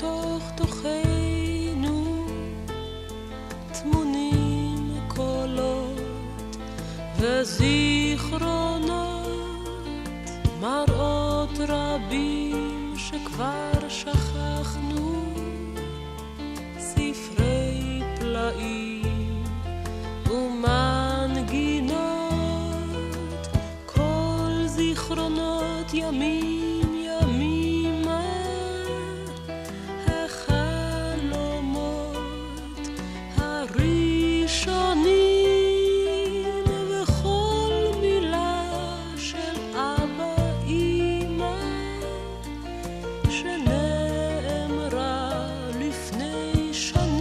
בתוך תוכנו תמונים קולות וזיכרונות, מראות רבים שכבר שכחנו, ספרי פלאים ומנגינות, כל זיכרונות ימים ימימה, החלומות הראשונים וכל מילה של אבא אמא שנאמרה לפני שנים,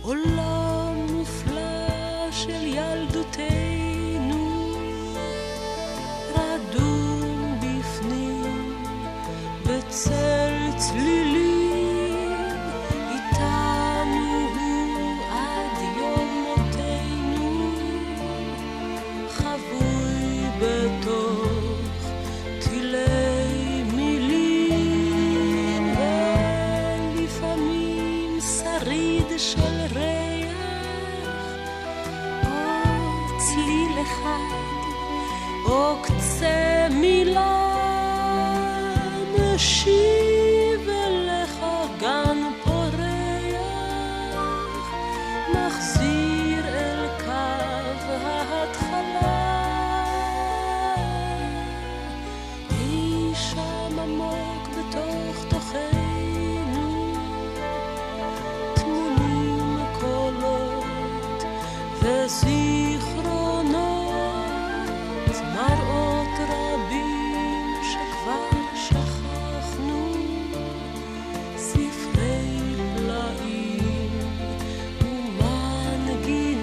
עולם מופלא של ילדותנו רדום בפנים בצל צלילים, איתנו הוא עד יום מותנו, חבוי בתוך תילי מילים, ולפעמים שריד של ריח או צליל אחד או קצה מילה משיב אליך גן פורח, מחזיר אל קו ההתחלה, אי שם עמוק בתוך תוכנו תמונים קולות וזיכרונות, מראות רבים שכבר שכחנו, ספרי פלאים ומנגינות,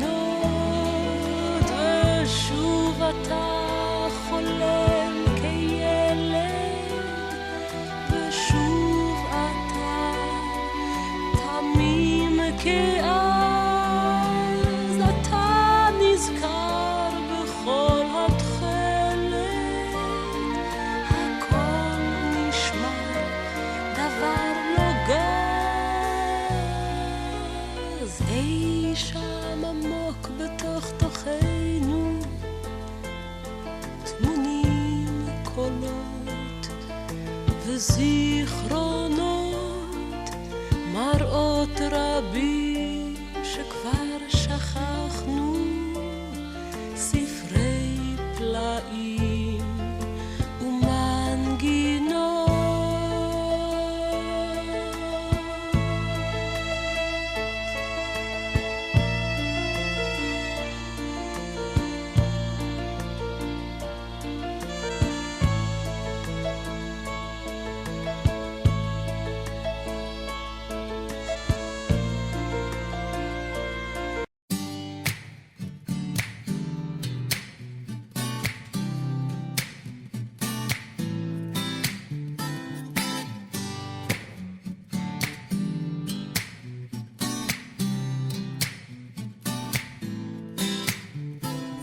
ושוב אתה חולם כילד, ושוב אתה תמים כאז, אתה נזכר בכל התכלת, הכל נשמע דבר לא גז, אי שם עמוק בתוך תוכנו תמונים קולות וזיכרונות, מראות רבים שכבר שכחנו, ספרי פלאים ומנגינות.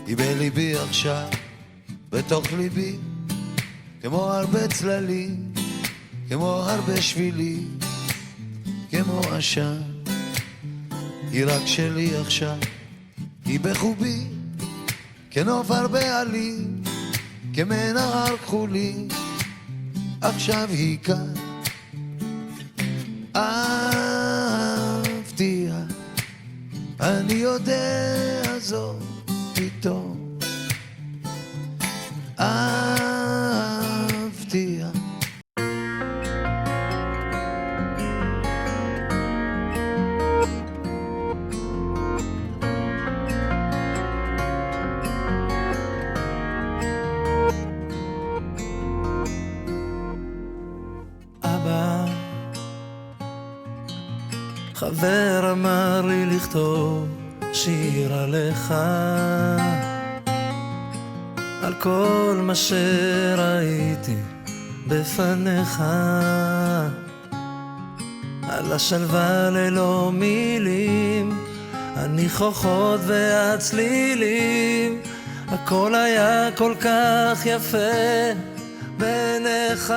היא בליבי עכשיו, בתוך ליבי, כמו הרבה צללים, כמו הרבה שבילים, כמו עשן. היא רק שלי עכשיו, היא בחובי, כנוף הרבה עלים, כמנהר כחולי, עכשיו היא כאן. אהבתיה, אני יודע זאת פתאום, אהבתיה. אבא, חבר אמר לי לכתוב שיר עליך, על כל מה שראיתי בפניך, על השלווה ללא מילים, הניחוחות והצלילים, הכל היה כל כך יפה בעיניך.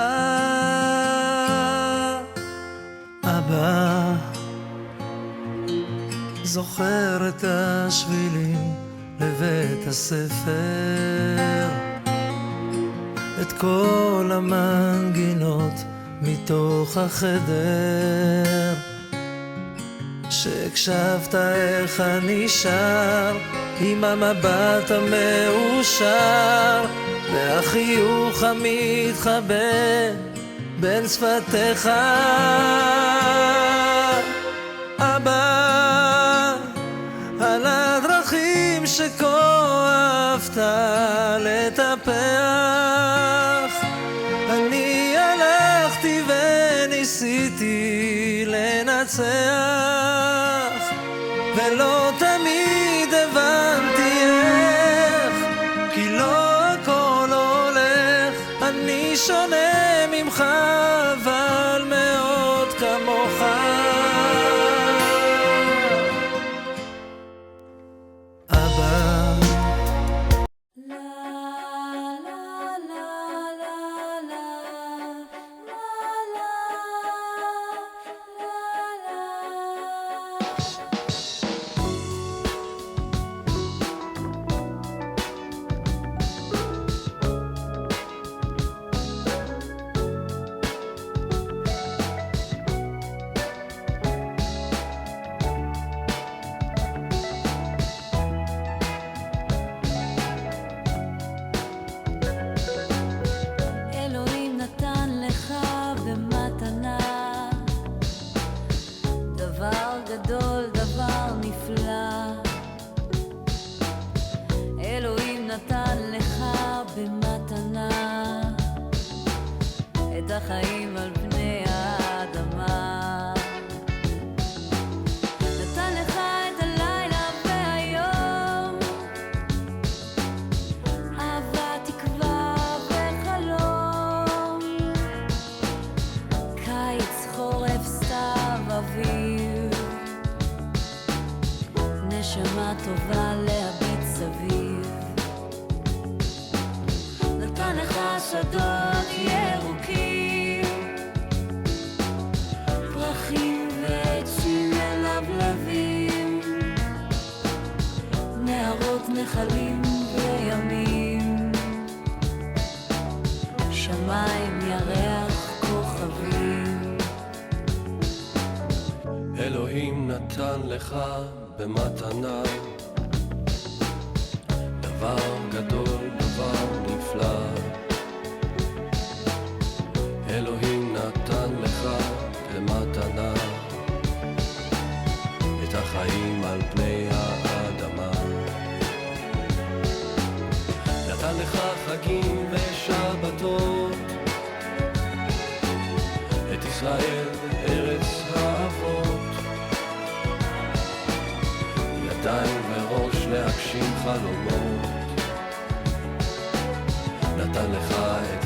זוכר את השבילים לבית הספר, את כל המנגינות מתוך החדר, שהקשבת איך אני שר עם המבט המאושר והחיוך המתחבא בין שפתיך. אבא, על הדרכים שכה אהבת לטפח, אני הלכתי וניסיתי לנצח, ולא תמיד הבנתי איך, כי לא הכל הולך. אני שונה ממך אבל מאוד כמוך. גדול, דבר נפלא, אלוהים נתן לך במתנה את החיים על פני האדמה. נתן לך את הלילה והיום, אהבה, תקווה וחלום, קיץ, חורף, סתיו, אביב, נשמה טובה להביט סביב. נתן לך שדות ירוקים, פרחים ועצים מלבלבים, נהרות, נחלים וימים, שמיים, ירח, כוכבים. אלוהים נתן לך במתנה דבר גדול, דבר נפלא. אלוהים נתן לך במתנה את החיים על פני האדמה. נתן לך חגים ושבתות, את ישראל ארץ האבות, ידיים וראש להגשים חלומות. נתן לך את